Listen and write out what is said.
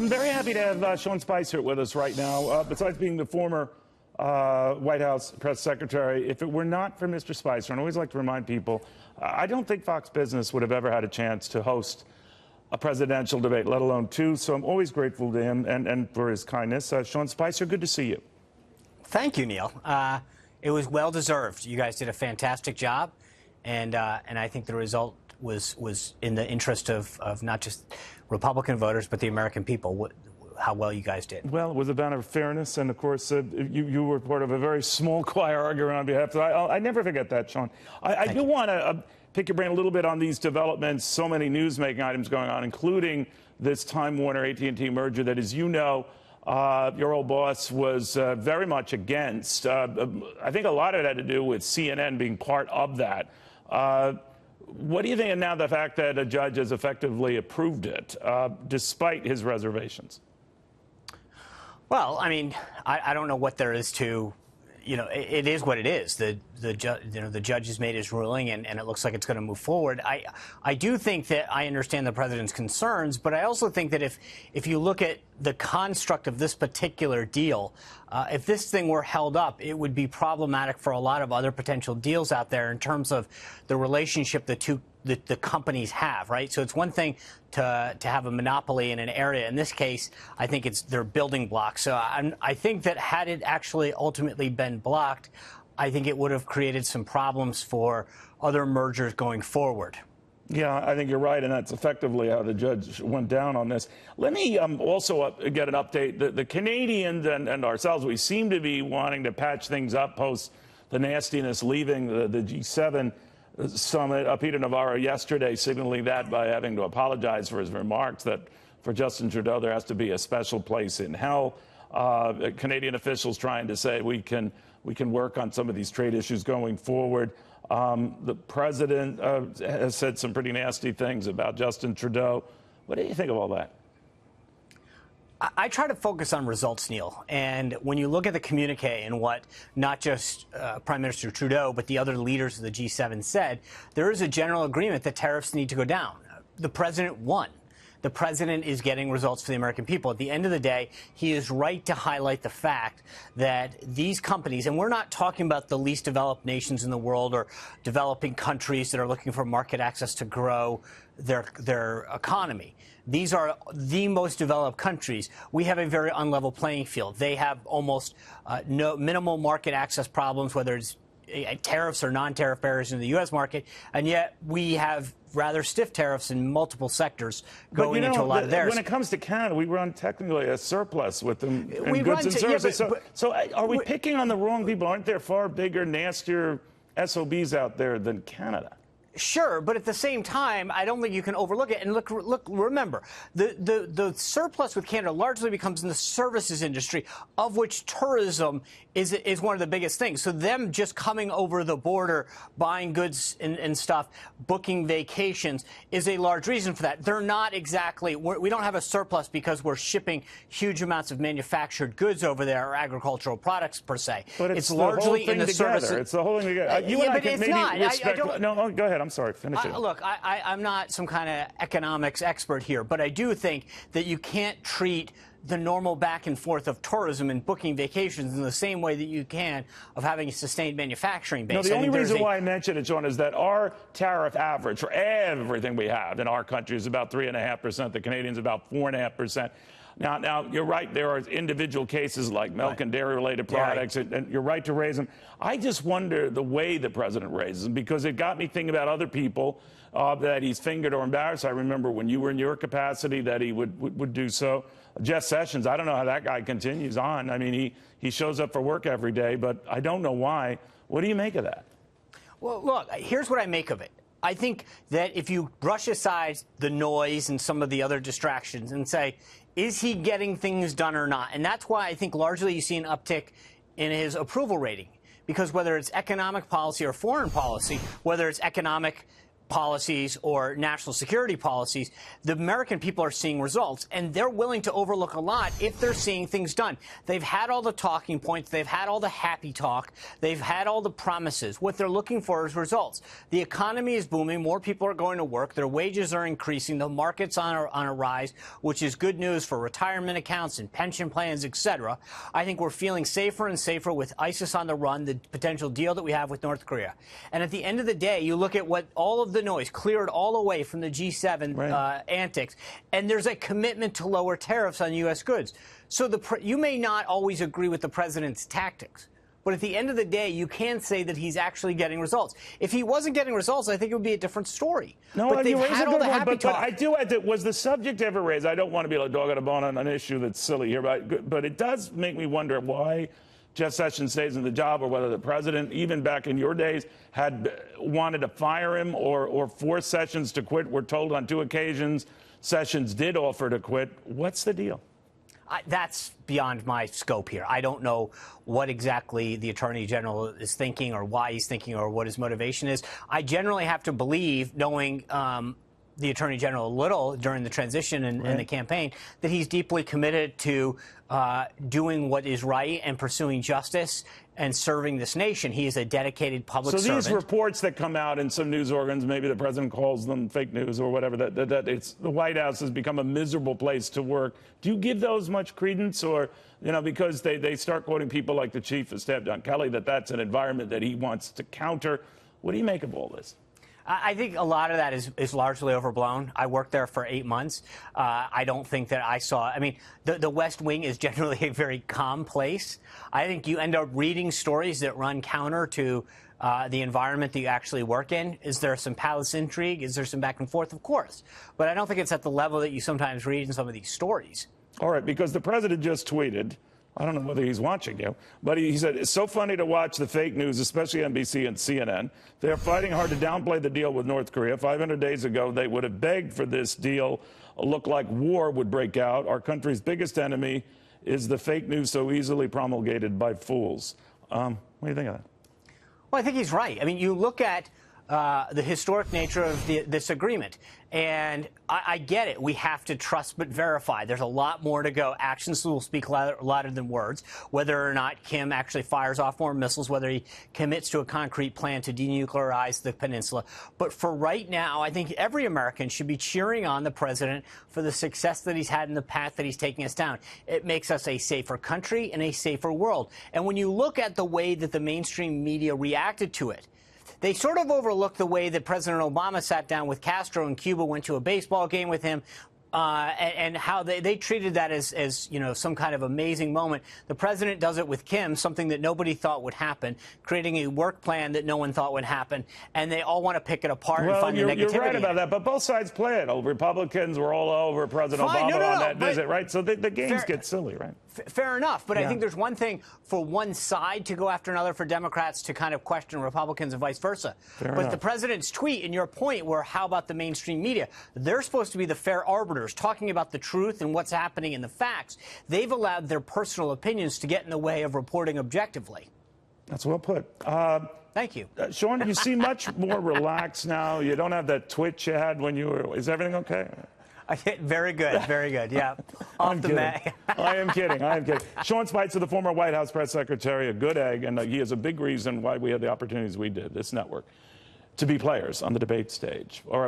I'm very happy to have Sean Spicer with us right now. Besides being the former White House press secretary, if it were not for Mr. Spicer, and I always like to remind people, I don't think Fox Business would have ever had a chance to host a presidential debate, let alone two. So I'm always grateful to him and for his kindness. Sean Spicer, good to see you. Thank you, Neil. It was well deserved. You guys did a fantastic job, and I think the result was in the interest of not just Republican voters but the American people. How well you guys did. Well, it was a matter of fairness, and of course, you were part of a very small choir arguing on behalf of. I never forget that, Sean. I do want to pick your brain a little bit on these developments. So many newsmaking items going on, including this Time Warner AT&T merger that, as you know, your old boss was very much against. I think a lot of it had to do with CNN being part of that. What do you think of now the fact that a judge has effectively approved it, despite his reservations? Well, I mean, I don't know what there is to, it is what it is. The judge has made his ruling, and it looks like it's going to move forward. I do think that I understand the president's concerns, but I also think that if you look at the construct of this particular deal, if this thing were held up, it would be problematic for a lot of other potential deals out there in terms of the relationship the companies have, right? So it's one thing to have a monopoly in an area. In this case, I think they're building blocks. So I think that had it actually ultimately been blocked, I think it would have created some problems for other mergers going forward. Yeah, I think you're right, and that's effectively how the judge went down on this. Let me also get an update. The Canadians and ourselves, we seem to be wanting to patch things up post the nastiness leaving the G7 summit. Peter Navarro yesterday signaling that by having to apologize for his remarks that for Justin Trudeau there has to be a special place in hell. Canadian officials trying to say we can work on some of these trade issues going forward. The president has said some pretty nasty things about Justin Trudeau. What do you think of all that? I try to focus on results, Neil. And when you look at the communique and what not just Prime Minister Trudeau, but the other leaders of the G7 said, there is a general agreement that tariffs need to go down. The president won. The president is getting results for the American people. At the end of the day, he is right to highlight the fact that these companies, and we're not talking about the least developed nations in the world or developing countries that are looking for market access to grow their economy. These are the most developed countries. We have a very unlevel playing field. They have almost minimal market access problems, whether it's tariffs or non-tariff barriers in the U.S. market, and yet we have rather stiff tariffs in multiple sectors going into a lot of theirs. When it comes to Canada, we run technically a surplus with them in goods and services. So are we picking on the wrong people? Aren't there far bigger, nastier SOBs out there than Canada? Sure, but at the same time, I don't think you can overlook it. And look, remember, the surplus with Canada largely becomes in the services industry, of which tourism is one of the biggest things. So them just coming over the border, buying goods and stuff, booking vacations is a large reason for that. They're not exactly, we don't have a surplus because we're shipping huge amounts of manufactured goods over there or agricultural products per se. But it's largely in the services. It's the whole thing together. You and I can maybe respect. No, go ahead. I'm sorry. Finish it. Look, I'm not some kind of economics expert here, but I do think that you can't treat the normal back and forth of tourism and booking vacations in the same way that you can of having a sustained manufacturing base. No, the only reason why I mentioned it, John, is that our tariff average for everything we have in our country is about 3.5%. The Canadians about 4.5%. Now, you're right. There are individual cases like milk and dairy-related products, and you're right to raise them. I just wonder the way the president raises them, because it got me thinking about other people that he's fingered or embarrassed. I remember when you were in your capacity that he would do so. Jeff Sessions, I don't know how that guy continues on. I mean, he shows up for work every day, but I don't know why. What do you make of that? Well, look, here's what I make of it. I think that if you brush aside the noise and some of the other distractions and say, is he getting things done or not? And that's why I think largely you see an uptick in his approval rating. Because whether it's economic policy or foreign policy, whether it's economic policies or national security policies, the American people are seeing results, and they're willing to overlook a lot if they're seeing things done. They've had all the talking points. They've had all the happy talk. They've had all the promises. What they're looking for is results. The economy is booming. More people are going to work. Their wages are increasing. The market's on a rise, which is good news for retirement accounts and pension plans, etc. I think we're feeling safer and safer with ISIS on the run, the potential deal that we have with North Korea. And at the end of the day, you look at what all of the noise cleared all away from the G7 antics, and there's a commitment to lower tariffs on U.S. goods. So you may not always agree with the president's tactics, but at the end of the day, you can say that he's actually getting results. If he wasn't getting results, I think it would be a different story. No, but they've had all the happy talk. But I do. Was the subject ever raised? I don't want to be a dog on a bone on an issue that's silly here, but it does make me wonder why Jeff Sessions stays in the job, or whether the president, even back in your days, had wanted to fire him or force Sessions to quit. We're told on 2 occasions Sessions did offer to quit. What's the deal? That's beyond my scope here. I don't know what exactly the Attorney General is thinking, or why he's thinking, or what his motivation is. I generally have to believe, knowing the Attorney General a little during the transition and the campaign, that he's deeply committed to doing what is right and pursuing justice and serving this nation. He is a dedicated public servant. So these reports that come out in some news organs, maybe the president calls them fake news or whatever, that it's the White House has become a miserable place to work. Do you give those much credence, or, because they start quoting people like the Chief of Staff, John Kelly, that's an environment that he wants to counter? What do you make of all this? I think a lot of that is largely overblown. I worked there for 8 months. I don't think that I saw. I mean, the West Wing is generally a very calm place. I think you end up reading stories that run counter to the environment that you actually work in. Is there some palace intrigue? Is there some back and forth? Of course. But I don't think it's at the level that you sometimes read in some of these stories. All right, because the president just tweeted, I don't know whether he's watching you, but he said, it's so funny to watch the fake news, especially NBC and CNN. They're fighting hard to downplay the deal with North Korea. 500 days ago, they would have begged for this deal. Looked like war would break out. Our country's biggest enemy is the fake news so easily promulgated by fools. What do you think of that? Well, I think he's right. I mean, you look at the historic nature of this agreement. And I get it. We have to trust but verify. There's a lot more to go. Actions will speak louder than words. Whether or not Kim actually fires off more missiles, whether he commits to a concrete plan to denuclearize the peninsula. But for right now, I think every American should be cheering on the president for the success that he's had in the path that he's taking us down. It makes us a safer country and a safer world. And when you look at the way that the mainstream media reacted to it, they sort of overlooked the way that President Obama sat down with Castro in Cuba, went to a baseball game with him, and how they treated that as some kind of amazing moment. The president does it with Kim, something that nobody thought would happen, creating a work plan that no one thought would happen, and they all want to pick it apart and find the negativity. You're right about that, but both sides play it. Republicans were all over President Obama on that visit, right? So the games get silly, right? Fair enough, but I think there's one thing for one side to go after another, for Democrats to kind of question Republicans and vice versa. But the president's tweet and your point were, how about the mainstream media? They're supposed to be the fair arbiters, talking about the truth and what's happening in the facts. They've allowed their personal opinions to get in the way of reporting objectively. That's well put. Thank you. Sean, you seem much more relaxed now. You don't have that twitch you had when you were. Is everything okay? Very good, very good. Yeah, off the mat. I am kidding. I am kidding. Sean Spicer, the former White House press secretary, a good egg, and he is a big reason why we had the opportunities we did, this network, to be players on the debate stage. All right.